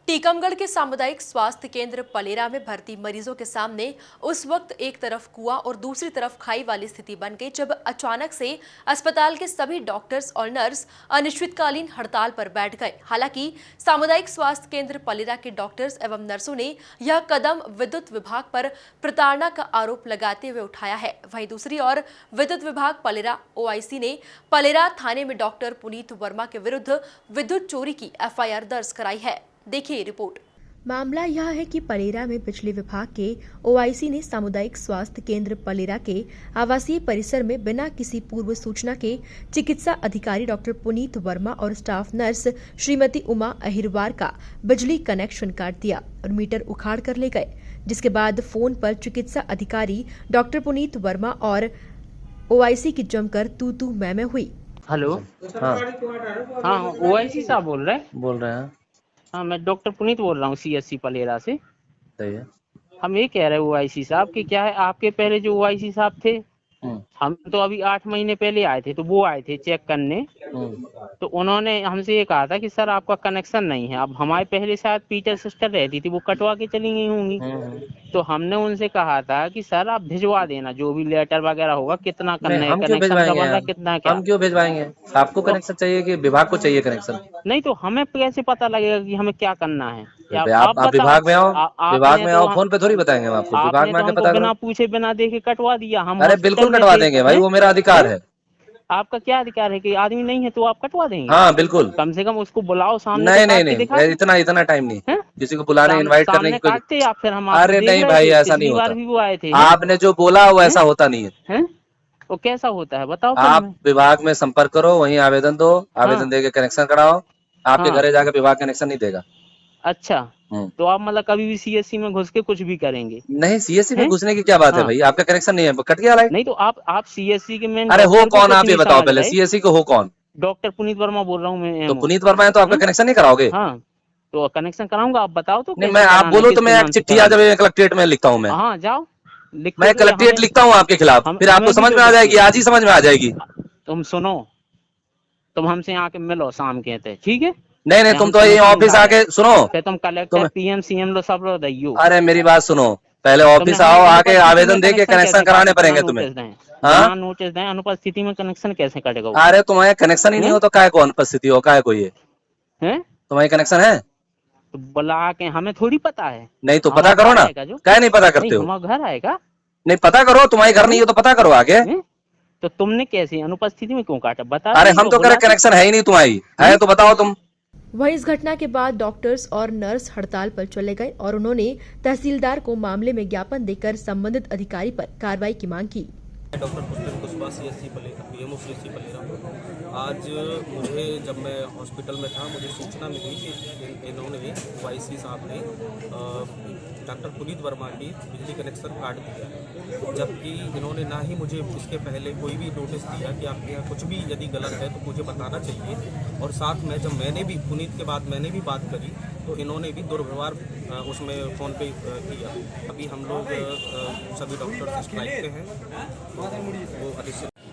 टीकमगढ़ के सामुदायिक स्वास्थ्य केंद्र पलेरा में भर्ती मरीजों के सामने उस वक्त एक तरफ कुआं और दूसरी तरफ खाई वाली स्थिति बन गई जब अचानक से अस्पताल के सभी डॉक्टर्स और नर्स अनिश्चितकालीन हड़ताल पर बैठ गए। हालांकि सामुदायिक स्वास्थ्य केंद्र पलेरा के डॉक्टर्स एवं नर्सों ने यह कदम विद्युत विभाग पर प्रताड़ना का आरोप लगाते हुए उठाया है। वहीं दूसरी ओर विद्युत विभाग पलेरा OIC ने पलेरा थाने में डॉक्टर पुनीत वर्मा के विरुद्ध विद्युत चोरी की FIR दर्ज कराई है। देखिए रिपोर्ट। मामला यह है कि पलेरा में बिजली विभाग के OIC ने सामुदायिक स्वास्थ्य केंद्र पलेरा के आवासीय परिसर में बिना किसी पूर्व सूचना के चिकित्सा अधिकारी डॉक्टर पुनीत वर्मा और स्टाफ नर्स श्रीमती उमा अहिरवार का बिजली कनेक्शन काट दिया और मीटर उखाड़ कर ले गए, जिसके बाद फोन पर चिकित्सा अधिकारी डॉक्टर पुनीत वर्मा और OIC की जमकर तू मैं हुई। हेलो। हाँ OIC साहब बोल रहे हैं। हाँ, मैं डॉक्टर पुनीत बोल रहा हूँ CSC पलेरा से। सही है। हम ये कह रहे हैं OIC साहब कि क्या है, आपके पहले जो OIC साहब थे, हम तो अभी 8 महीने पहले आए थे, तो वो आए थे चेक करने। तो उन्होंने हमसे ये कहा था कि सर आपका कनेक्शन नहीं है। अब हमारे पहले शायद पीटर सिस्टर रहती थी, वो कटवा के चली गई होंगी। तो हमने उनसे कहा था कि सर आप भिजवा देना जो भी लेटर वगैरह होगा, कितना करना है, कनेक्शन का बंदा कितना क्या। हम क्यों भिजवाएंगे? आपको कनेक्शन चाहिए कि विभाग को चाहिए कनेक्शन? नहीं तो हमें कैसे पता लगेगा कि हमें क्या करना है? आप विभाग में आओ, विभाग में आओ, फोन पे थोड़ी बताएंगे हम आपको। विभाग में आके पता बिना पूछे बिना देखे कटवा दिया हम। अरे बिल्कुल कटवा देंगे भाई, वो मेरा अधिकार है। आपका क्या अधिकार है कि आदमी नहीं है तो आप कटवा देंगे? हाँ बिल्कुल। कम से कम उसको बुलाओ सामने। नहीं इतना टाइम नहीं है किसी को बुलाने इनवाइट करने की। काटते या फिर हम अरे नहीं भाई, ऐसा नहीं होता। भी वो आए थे। आपने जो बोला वो ऐसा होता नहीं है। वो कैसा होता है बताओ? आप विभाग में संपर्क करो, वहीं आवेदन दो, आवेदन देके कनेक्शन कराओ। आपके घरे जाके विभाग कनेक्शन नहीं देगा। अच्छा, तो आप मतलब कभी भी CSC में घुस के कुछ भी करेंगे? नहीं, CSC में घुसने की क्या बात है भाई? आपका कनेक्शन नहीं है, कट गया लाइट। नहीं तो आप CSC के मेन। अरे हो कौन आप ये बताओ पहले, CSC को हो कौन? डॉक्टर पुनीत वर्मा बोल रहा हूँ मैं। तो पुनीत वर्मा है तो आपका कनेक्शन नहीं कराओगे? हाँ तो कनेक्शन कराऊंगा, आप बताओ तो। नहीं, मैं आप बोलो तो मैं एक चिट्ठी आज कलेक्ट्रेट में लिखता हूँ। मैं हाँ जाओ, मैं कलेक्ट्रेट लिखता हूँ आपके खिलाफ, फिर आपको समझ में आ जाएगी, आज ही समझ में आ जाएगी। तुम सुनो, तुम हमसे आके मिलो शाम के, ठीक है? नहीं तुम तो ये ऑफिस आके सुनो, फिर तुम कलेक्टर PM CM लो सब लो दैयो। अरे मेरी बात सुनो, पहले ऑफिस आओ, आके आवेदन देके कनेक्शन कराने पड़ेंगे तुम्हें। हाँ नोटिस दें, अनुपस्थिति में कनेक्शन कैसे कटेगा? अरे तुम्हारे कनेक्शन ही नहीं हो तो काय को अनुपस्थिति हो, काय को ये है? तुम्हारी कनेक्शन है तो बुला के, हमें थोड़ी पता है। नहीं तो पता करो ना, क्या नहीं पता करते हो? हमारा घर आएगा। नहीं पता करो, तुम्हारे घर नहीं हो तो पता करो आगे। तो तुमने कैसे अनुपस्थिति में क्यों काटा बता? अरे हम तो करे कनेक्शन है ही नहीं तुम्हारी, है तो बताओ तुम। वहीं इस घटना के बाद डॉक्टर्स और नर्स हड़ताल पर चले गए और उन्होंने तहसीलदार को मामले में ज्ञापन देकर संबंधित अधिकारी पर कार्रवाई की मांग की। Doctor Pushpendra Kushwaha CSC Palera, PMO CSC Palera. आज मुझे जब मैं हॉस्पिटल में था, मुझे सूचना मिली कि इन्होंने OIC साहब ने डॉक्टर पुनीत वर्मा की बिजली कनेक्शन काट दिया है, जबकि इन्होंने ना ही मुझे इसके पहले कोई भी नोटिस दिया कि आपके यहाँ कुछ भी यदि गलत है तो मुझे बताना चाहिए। और साथ में जब मैंने भी पुनीत के बाद मैंने भी बात करी तो इन्होंने भी दुर्व्यवहार उसमें फ़ोन पे किया। अभी हम लोग सभी डॉक्टर स्ट्राइक पे हैं।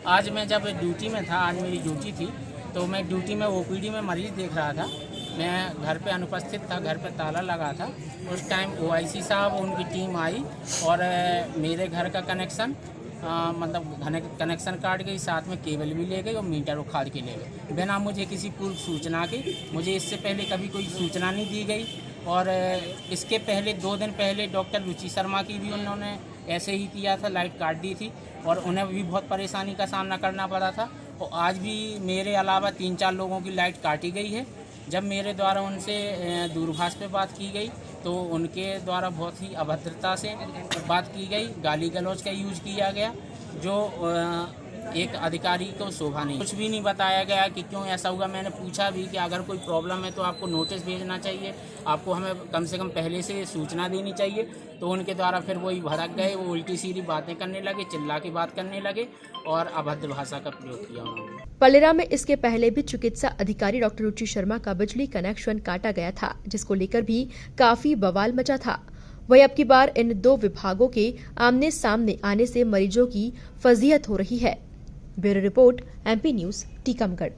आज मैं जब ड्यूटी में था, आज मेरी ड्यूटी थी, तो मैं ड्यूटी में OPD में मरीज़ देख रहा था। मैं घर पे अनुपस्थित था, घर पे ताला लगा था। उस टाइम OIC साहब उनकी टीम आई और मेरे घर का कनेक्शन मतलब कनेक्शन काट गई, साथ में केबल भी ले गई और मीटर उखाड़ के ले गए बिना मुझे किसी पूर्व सूचना के। मुझे इससे पहले कभी कोई सूचना नहीं दी गई। और इसके पहले 2 दिन पहले डॉक्टर रुचि शर्मा की भी उन्होंने ऐसे ही किया था, लाइट काट दी थी और उन्हें भी बहुत परेशानी का सामना करना पड़ा था। और आज भी मेरे अलावा 3-4 लोगों की लाइट काटी गई है। जब मेरे द्वारा उनसे दूरभाष पे बात की गई तो उनके द्वारा बहुत ही अभद्रता से बात की गई, गाली गलौज का यूज किया गया, जो एक अधिकारी को शोभा नहीं। कुछ भी नहीं बताया गया कि क्यों ऐसा हुआ। मैंने पूछा भी कि अगर कोई प्रॉब्लम है तो आपको नोटिस भेजना चाहिए, आपको हमें कम से कम पहले से सूचना देनी चाहिए। तो उनके द्वारा फिर वही भड़क गए, वो उल्टी सीधी बातें करने लगे, चिल्ला के बात करने लगे और अभद्र भाषा का प्रयोग किया उन्होंने। पलेरा में इसके पहले भी चिकित्सा अधिकारी डॉक्टर रुचि शर्मा का बिजली कनेक्शन काटा गया था, जिसको लेकर भी काफी बवाल मचा था। वहीं अब की बार इन 2 विभागों के आमने सामने आने से मरीजों की फजीहत हो रही है। Bureau report MP news Tikamgarh.